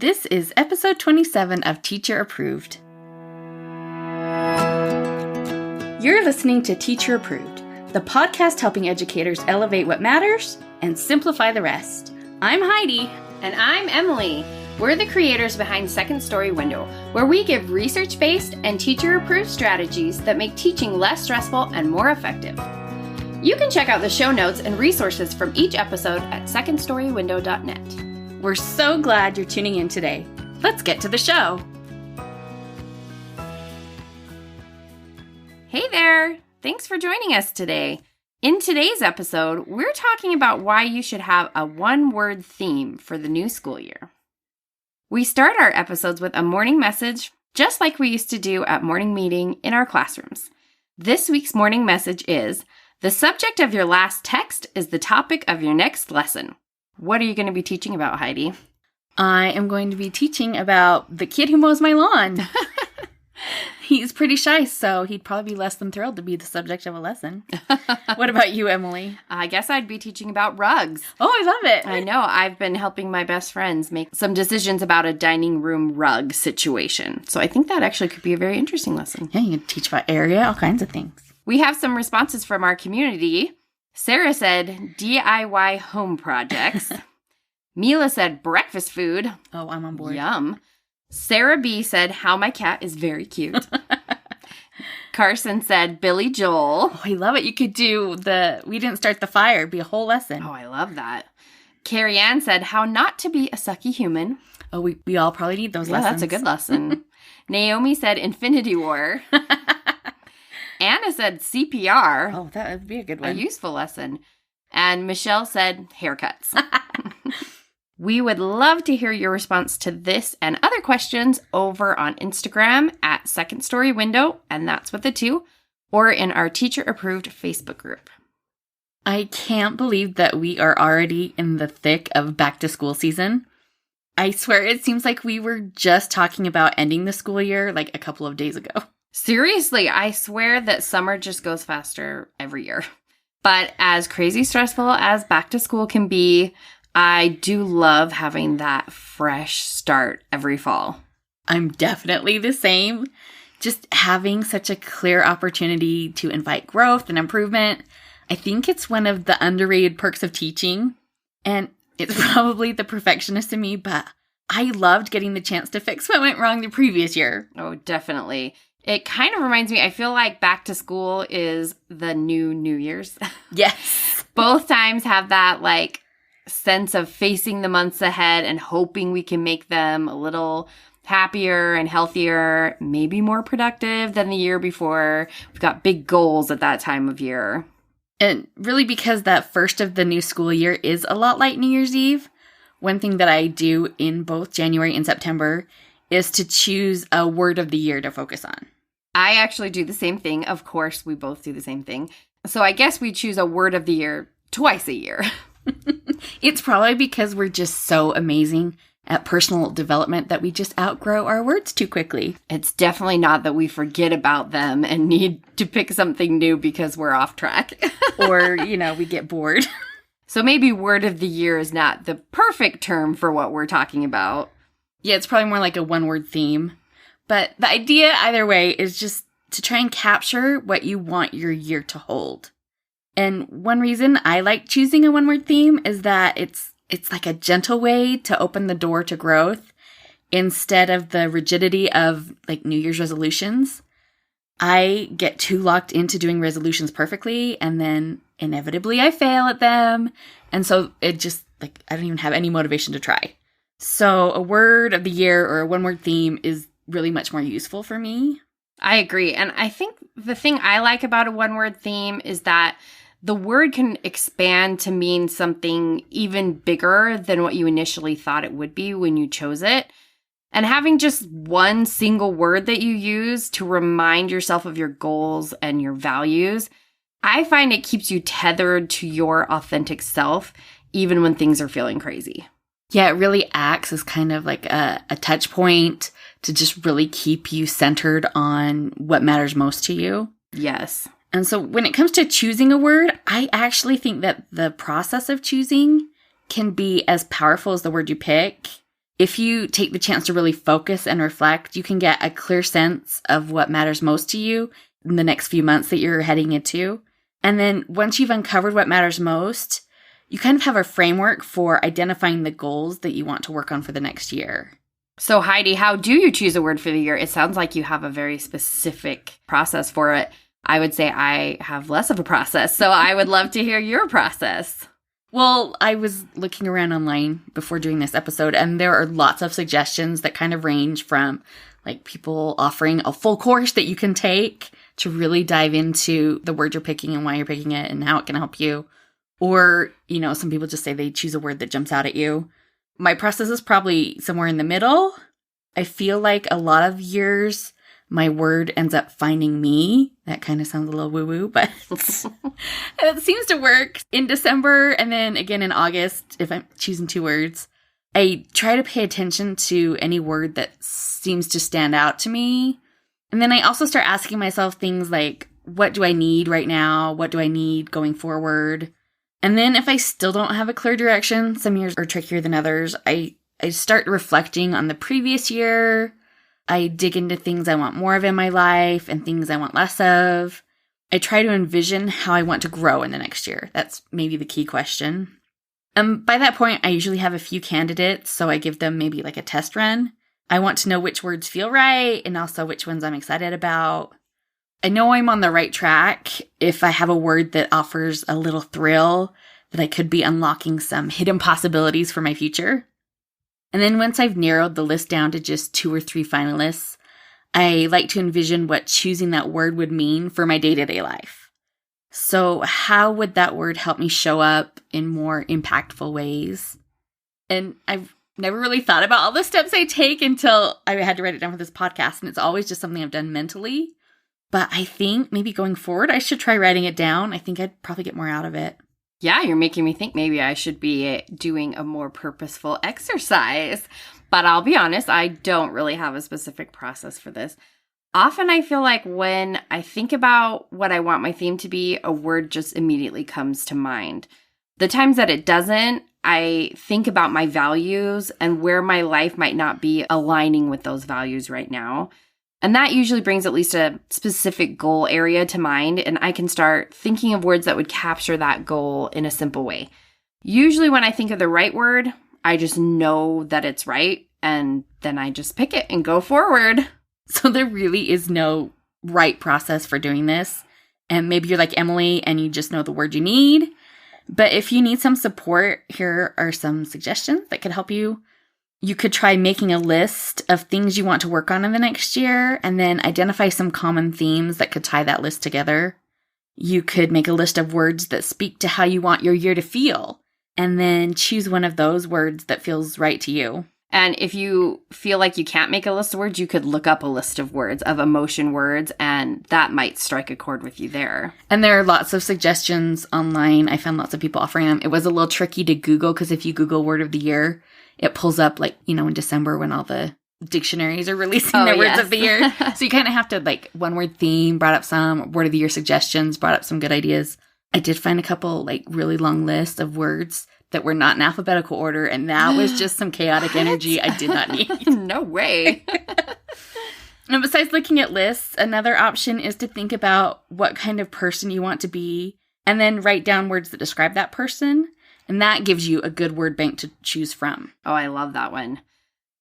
This is episode 27 of Teacher Approved. You're listening to Teacher Approved, the podcast helping educators elevate what matters and simplify the rest. I'm Heidi. And I'm Emily. We're the creators behind Second Story Window, where we give research-based and teacher-approved strategies that make teaching less stressful and more effective. You can check out the show notes and resources from each episode at secondstorywindow.net. We're so glad you're tuning in today. Let's get to the show. Hey there! Thanks for joining us today. In today's episode, we're talking about why you should have a one-word theme for the new school year. We start our episodes with a morning message, just like we used to do at morning meeting in our classrooms. This week's morning message is, the subject of your last text is the topic of your next lesson. What are you going to be teaching about, Heidi? I am going to be teaching about the kid who mows my lawn. He's pretty shy, so he'd probably be less than thrilled to be the subject of a lesson. What about you, Emily? I guess I'd be teaching about rugs. Oh, I love it. I know. I've been helping my best friends make some decisions about a dining room rug situation. So I think that actually could be a very interesting lesson. Yeah, you can teach about area, all kinds of things. We have some responses from our community. Sarah said DIY home projects. Mila said breakfast food. Oh, I'm on board. Yum. Sarah B said how my cat is very cute. Carson said Billy Joel. Oh, I love it. You could do we didn't start the fire, be a whole lesson. Oh, I love that. Carrie Ann said how not to be a sucky human. Oh, we all probably need those lessons. That's a good lesson. Naomi said Infinity War. Anna said CPR. Oh, that would be a good one. A useful lesson. And Michelle said haircuts. We would love to hear your response to this and other questions over on Instagram at Second Story Window, and that's with the two, or in our teacher-approved Facebook group. I can't believe that we are already in the thick of back-to-school season. I swear it seems like we were just talking about ending the school year like a couple of days ago. Seriously, I swear that summer just goes faster every year. But as crazy stressful as back to school can be, I do love having that fresh start every fall. I'm definitely the same. Just having such a clear opportunity to invite growth and improvement. I think it's one of the underrated perks of teaching. And it's probably the perfectionist in me, but I loved getting the chance to fix what went wrong the previous year. Oh, definitely. It kind of reminds me, I feel like back to school is the New Year's. Yes. Both times have that sense of facing the months ahead and hoping we can make them a little happier and healthier, maybe more productive than the year before. We've got big goals at that time of year. And really because that first of the new school year is a lot like New Year's Eve, one thing that I do in both January and September is to choose a word of the year to focus on. I actually do the same thing. Of course, we both do the same thing. So I guess we choose a word of the year twice a year. It's probably because we're just so amazing at personal development that we just outgrow our words too quickly. It's definitely not that we forget about them and need to pick something new because we're off track. Or, we get bored. So maybe word of the year is not the perfect term for what we're talking about. Yeah, it's probably more like a one-word theme. But the idea, either way, is just to try and capture what you want your year to hold. And one reason I like choosing a one-word theme is that it's like a gentle way to open the door to growth instead of the rigidity of New Year's resolutions. I get too locked into doing resolutions perfectly, and then inevitably I fail at them. And so it just, I don't even have any motivation to try. So a word of the year or a one-word theme is really much more useful for me. I agree. And I think the thing I like about a one-word theme is that the word can expand to mean something even bigger than what you initially thought it would be when you chose it. And having just one single word that you use to remind yourself of your goals and your values, I find it keeps you tethered to your authentic self, even when things are feeling crazy. Yeah, it really acts as kind of like a touch point to just really keep you centered on what matters most to you. Yes. And so when it comes to choosing a word, I actually think that the process of choosing can be as powerful as the word you pick. If you take the chance to really focus and reflect, you can get a clear sense of what matters most to you in the next few months that you're heading into. And then once you've uncovered what matters most, you kind of have a framework for identifying the goals that you want to work on for the next year. So Heidi, how do you choose a word for the year? It sounds like you have a very specific process for it. I would say I have less of a process, so I would love to hear your process. Well, I was looking around online before doing this episode, and there are lots of suggestions that kind of range from like people offering a full course that you can take to really dive into the word you're picking and why you're picking it and how it can help you. Or, some people just say they choose a word that jumps out at you. My process is probably somewhere in the middle. I feel like a lot of years, my word ends up finding me. That kind of sounds a little woo-woo, but it seems to work in December and then again in August if I'm choosing 2 words. I try to pay attention to any word that seems to stand out to me. And then I also start asking myself things like, what do I need right now? What do I need going forward? And then if I still don't have a clear direction, some years are trickier than others, I start reflecting on the previous year. I dig into things I want more of in my life and things I want less of. I try to envision how I want to grow in the next year. That's maybe the key question. By that point, I usually have a few candidates, so I give them maybe like a test run. I want to know which words feel right and also which ones I'm excited about. I know I'm on the right track if I have a word that offers a little thrill, that I could be unlocking some hidden possibilities for my future. And then once I've narrowed the list down to just 2 or 3 finalists, I like to envision what choosing that word would mean for my day-to-day life. So how would that word help me show up in more impactful ways? And I've never really thought about all the steps I take until I had to write it down for this podcast. And it's always just something I've done mentally. But I think maybe going forward, I should try writing it down. I think I'd probably get more out of it. Yeah, you're making me think maybe I should be doing a more purposeful exercise. But I'll be honest, I don't really have a specific process for this. Often I feel like when I think about what I want my theme to be, a word just immediately comes to mind. The times that it doesn't, I think about my values and where my life might not be aligning with those values right now. And that usually brings at least a specific goal area to mind, and I can start thinking of words that would capture that goal in a simple way. Usually when I think of the right word, I just know that it's right, and then I just pick it and go forward. So there really is no right process for doing this. And maybe you're like Emily and you just know the word you need. But if you need some support, here are some suggestions that could help you. You could try making a list of things you want to work on in the next year and then identify some common themes that could tie that list together. You could make a list of words that speak to how you want your year to feel and then choose one of those words that feels right to you. And if you feel like you can't make a list of words, you could look up a list of words, of emotion words, and that might strike a chord with you there. And there are lots of suggestions online. I found lots of people offering them. It was a little tricky to Google because if you Google word of the year, it pulls up in December when all the dictionaries are releasing their words of the year. So you kind of have to one word theme, brought up some word of the year suggestions, brought up some good ideas. I did find a couple really long lists of words that were not in alphabetical order. And that was just some chaotic energy I did not need. No way. And besides looking at lists, another option is to think about what kind of person you want to be and then write down words that describe that person. And that gives you a good word bank to choose from. Oh, I love that one.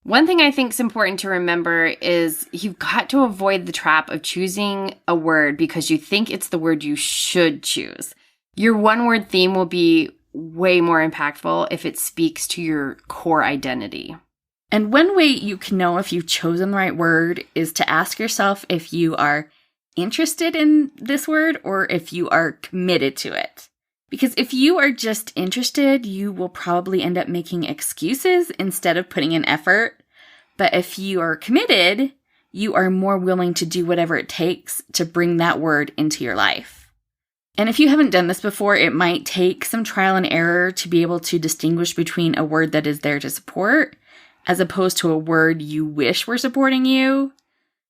One thing I think is important to remember is you've got to avoid the trap of choosing a word because you think it's the word you should choose. Your one-word theme will be way more impactful if it speaks to your core identity. And one way you can know if you've chosen the right word is to ask yourself if you are interested in this word or if you are committed to it. Because if you are just interested, you will probably end up making excuses instead of putting in effort. But if you are committed, you are more willing to do whatever it takes to bring that word into your life. And if you haven't done this before, it might take some trial and error to be able to distinguish between a word that is there to support as opposed to a word you wish were supporting you.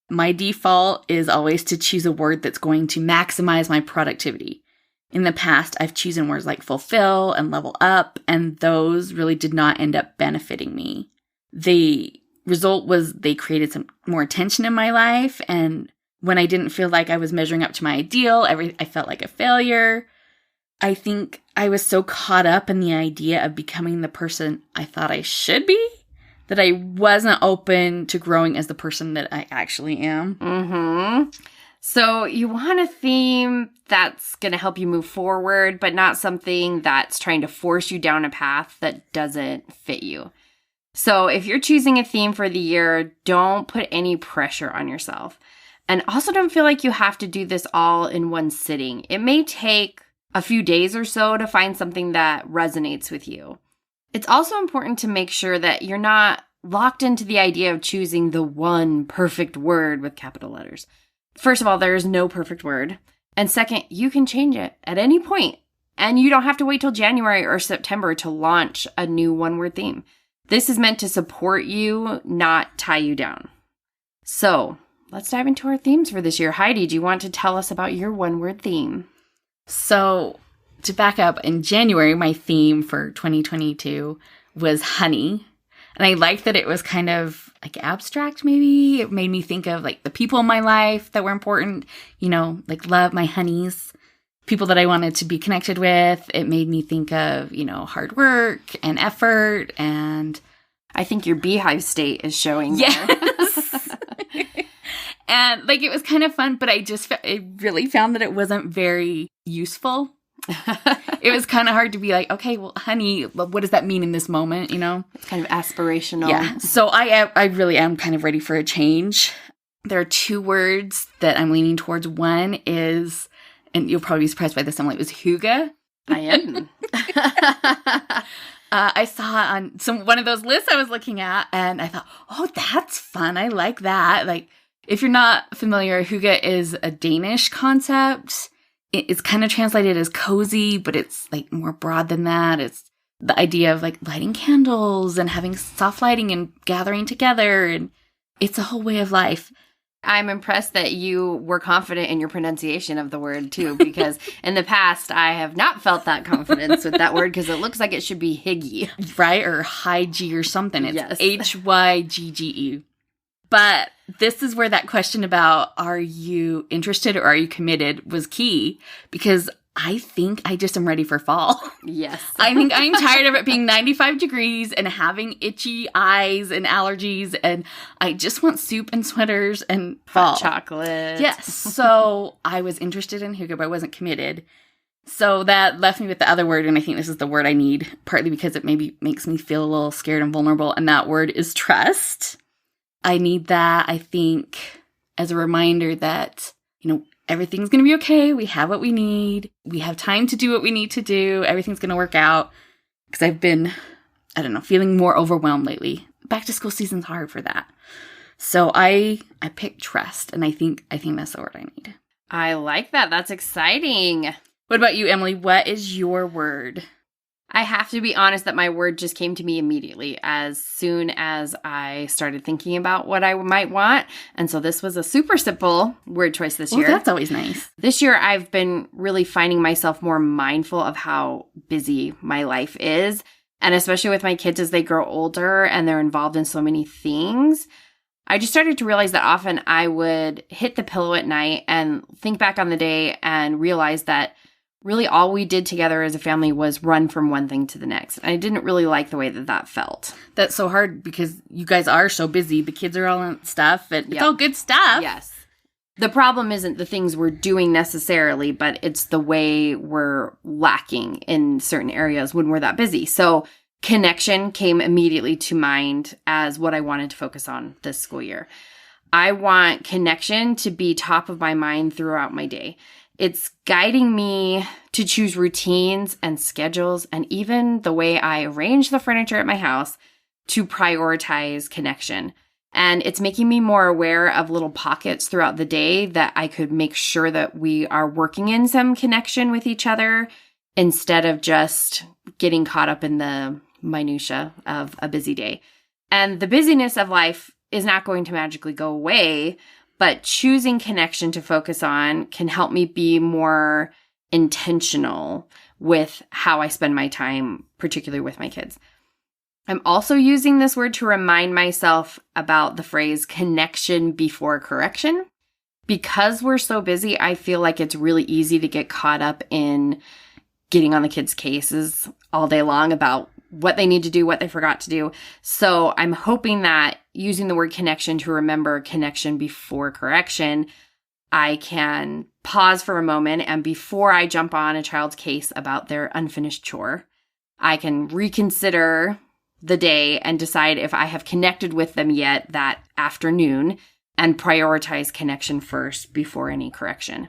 My default is always to choose a word that's going to maximize my productivity. In the past, I've chosen words like fulfill and level up, and those really did not end up benefiting me. The result was they created some more attention in my life. And when I didn't feel like I was measuring up to my ideal, I felt like a failure. I think I was so caught up in the idea of becoming the person I thought I should be that I wasn't open to growing as the person that I actually am. Mm-hmm. So you want a theme that's going to help you move forward, but not something that's trying to force you down a path that doesn't fit you. So if you're choosing a theme for the year, don't put any pressure on yourself. And also don't feel like you have to do this all in one sitting. It may take a few days or so to find something that resonates with you. It's also important to make sure that you're not locked into the idea of choosing the one perfect word with capital letters. First of all, there is no perfect word. And second, you can change it at any point. And you don't have to wait till January or September to launch a new one-word theme. This is meant to support you, not tie you down. So let's dive into our themes for this year. Heidi, do you want to tell us about your one-word theme? So to back up, in January, my theme for 2022 was honey. And I liked that it was kind of like abstract, maybe. It made me think of like the people in my life that were important, like love, my honeys, people that I wanted to be connected with. It made me think of, hard work and effort. And I think your beehive state is showing there. Yes. And it was kind of fun, but I really found that it wasn't very useful. It was kind of hard to be like, okay, well, honey, what does that mean in this moment, It's kind of aspirational. Yeah. So I really am kind of ready for a change. There are two words that I'm leaning towards. One is, and you'll probably be surprised by this, Emily, it was hygge. I am. I saw on one of those lists I was looking at, and I thought, oh, that's fun. I like that. If you're not familiar, hygge is a Danish concept. It's kind of translated as cozy, but it's more broad than that. It's the idea of lighting candles and having soft lighting and gathering together. And it's a whole way of life. I'm impressed that you were confident in your pronunciation of the word too, because in the past I have not felt that confidence with that word because it looks like it should be hygge. Right? Or hygge or something. It's yes. Hygge. But this is where that question about are you interested or are you committed was key, because I think I just am ready for fall. Yes. I think I'm tired of it being 95 degrees and having itchy eyes and allergies, and I just want soup and sweaters and fall. Hot chocolate. Yes. So I was interested in hygge, but I wasn't committed. So that left me with the other word, and I think this is the word I need, partly because it maybe makes me feel a little scared and vulnerable, and that word is trust. I need that, I think, as a reminder that, everything's going to be okay. We have what we need. We have time to do what we need to do. Everything's going to work out. Because I've been, feeling more overwhelmed lately. Back to school season's hard for that. So I picked trust, and I think that's the word I need. I like that. That's exciting. What about you, Emily? What is your word? I have to be honest that my word just came to me immediately as soon as I started thinking about what I might want. And so this was a super simple word choice this year. That's always nice. This year, I've been really finding myself more mindful of how busy my life is. And especially with my kids as they grow older and they're involved in so many things, I just started to realize that often I would hit the pillow at night and think back on the day and realize that really all we did together as a family was run from one thing to the next. And I didn't really like the way that felt. That's so hard because you guys are so busy. The kids are all on stuff, and it's all good stuff. Yes. The problem isn't the things we're doing necessarily, but it's the way we're lacking in certain areas when we're that busy. So connection came immediately to mind as what I wanted to focus on this school year. I want connection to be top of my mind throughout my day. It's guiding me to choose routines and schedules and even the way I arrange the furniture at my house to prioritize connection. And it's making me more aware of little pockets throughout the day that I could make sure that we are working in some connection with each other instead of just getting caught up in the minutia of a busy day. And the busyness of life is not going to magically go away, but choosing connection to focus on can help me be more intentional with how I spend my time, particularly with my kids. I'm also using this word to remind myself about the phrase connection before correction. Because we're so busy, I feel like it's really easy to get caught up in getting on the kids' cases all day long about what they need to do, what they forgot to do. So I'm hoping that using the word connection to remember connection before correction, I can pause for a moment, and before I jump on a child's case about their unfinished chore, I can reconsider the day and decide if I have connected with them yet that afternoon and prioritize connection first before any correction.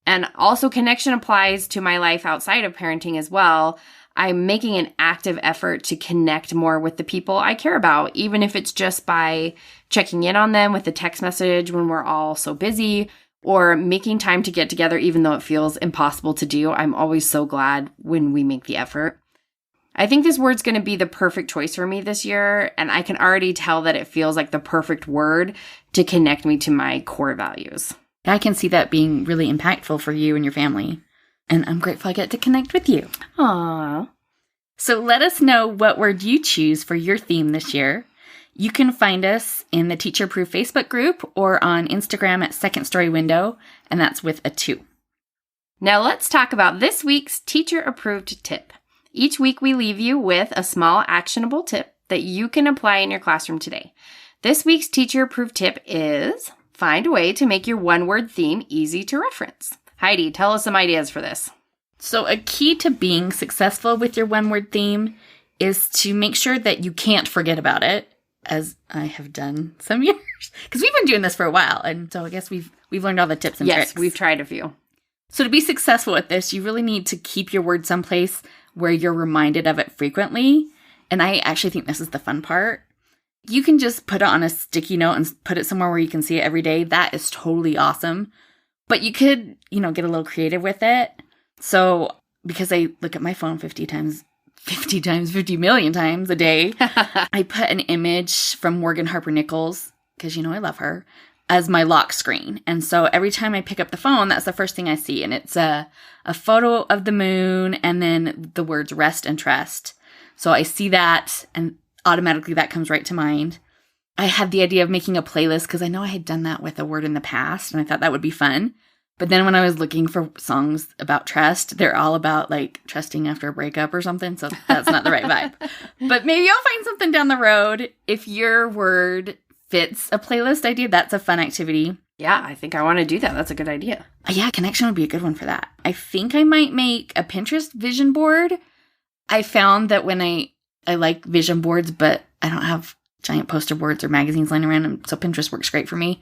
And also connection applies to my life outside of parenting as well. I'm making an active effort to connect more with the people I care about, even if it's just by checking in on them with a text message when we're all so busy, or making time to get together even though it feels impossible to do. I'm always so glad when we make the effort. I think this word's going to be the perfect choice for me this year, and I can already tell that it feels like the perfect word to connect me to my core values. I can see that being really impactful for you and your family, and I'm grateful I get to connect with you. Aww. So let us know what word you choose for your theme this year. You can find us in the Teacher Approved Facebook group or on Instagram at Second Story Window, and that's with a 2. Now let's talk about this week's Teacher Approved tip. Each week we leave you with a small actionable tip that you can apply in your classroom today. This week's Teacher Approved tip is find a way to make your one-word theme easy to reference. Heidi, tell us some ideas for this. So a key to being successful with your one-word theme is to make sure that you can't forget about it, as I have done some years. Because we've been doing this for a while, and so I guess we've learned all the tips and tricks. Yes, we've tried a few. So to be successful with this, you really need to keep your word someplace where you're reminded of it frequently. And I actually think this is the fun part. You can just put it on a sticky note and put it somewhere where you can see it every day. That is totally awesome. But you could, get a little creative with it. So because I look at my phone 50 million times a day, I put an image from Morgan Harper Nichols, because I love her, as my lock screen. And so every time I pick up the phone, that's the first thing I see. And it's a photo of the moon and then the words rest and trust. So I see that and automatically that comes right to mind. I had the idea of making a playlist because I know I had done that with a word in the past and I thought that would be fun. But then when I was looking for songs about trust, they're all about like trusting after a breakup or something. So that's not the right vibe. But maybe I'll find something down the road. If your word fits a playlist idea, that's a fun activity. Yeah, I think I want to do that. That's a good idea. Yeah, connection would be a good one for that. I think I might make a Pinterest vision board. I found that when I like vision boards, but I don't have giant poster boards or magazines lying around, and so Pinterest works great for me.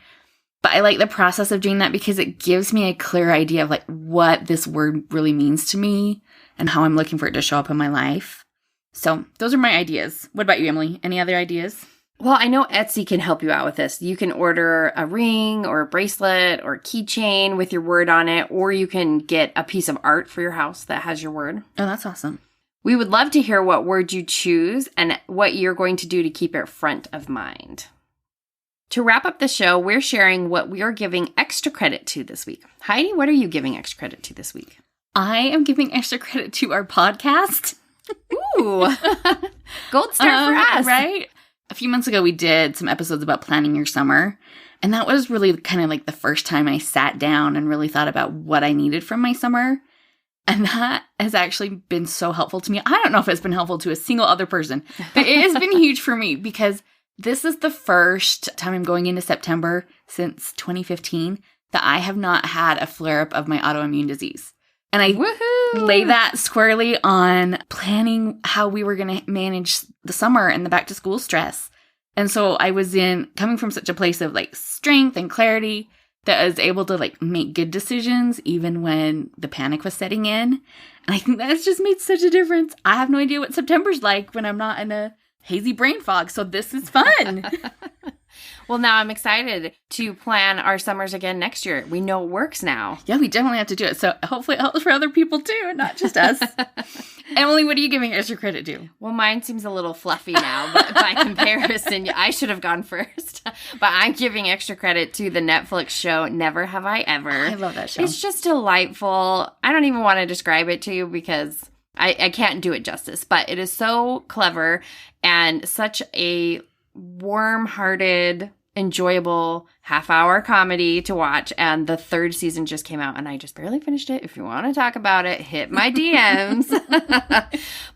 But I like the process of doing that because it gives me a clear idea of like what this word really means to me and how I'm looking for it to show up in my life. So those are my ideas. What about you, Emily? Any other ideas? Well, I know Etsy can help you out with this. You can order a ring or a bracelet or a keychain with your word on it, or you can get a piece of art for your house that has your word. Oh, that's awesome. We would love to hear what word you choose and what you're going to do to keep it front of mind. To wrap up the show, we're sharing what we are giving extra credit to this week. Heidi, what are you giving extra credit to this week? I am giving extra credit to our podcast. Ooh, gold star for us. Right? A few months ago, we did some episodes about planning your summer. And that was really kind of like the first time I sat down and really thought about what I needed from my summer. And that has actually been so helpful to me. I don't know if it's been helpful to a single other person, but it has been huge for me because this is the first time I'm going into September since 2015 that I have not had a flare-up of my autoimmune disease. And I lay that squarely on planning how we were going to manage the summer and the back-to-school stress. And so I was coming from such a place of like strength and clarity that I was able to like make good decisions even when the panic was setting in. And I think that's just made such a difference. I have no idea what September's like when I'm not in a hazy brain fog. So this is fun. Well, now I'm excited to plan our summers again next year. We know it works now. Yeah, we definitely have to do it. So hopefully it helps for other people too, not just us. Emily, what are you giving extra credit to? Well, mine seems a little fluffy now, but by comparison, I should have gone first. But I'm giving extra credit to the Netflix show Never Have I Ever. I love that show. It's just delightful. I don't even want to describe it to you because I can't do it justice, but it is so clever and such a warm-hearted, enjoyable half-hour comedy to watch. And the 3rd season just came out, and I just barely finished it. If you want to talk about it, hit my DMs.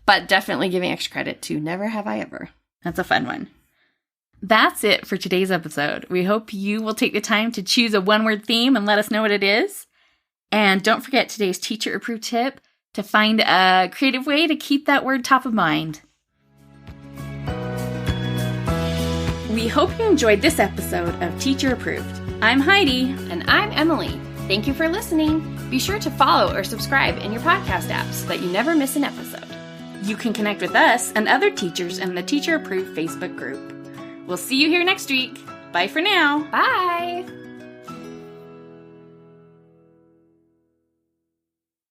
But definitely giving extra credit to Never Have I Ever. That's a fun one. That's it for today's episode. We hope you will take the time to choose a one-word theme and let us know what it is. And don't forget today's teacher-approved tip to find a creative way to keep that word top of mind. We hope you enjoyed this episode of Teacher Approved. I'm Heidi. And I'm Emily. Thank you for listening. Be sure to follow or subscribe in your podcast app so that you never miss an episode. You can connect with us and other teachers in the Teacher Approved Facebook group. We'll see you here next week. Bye for now. Bye.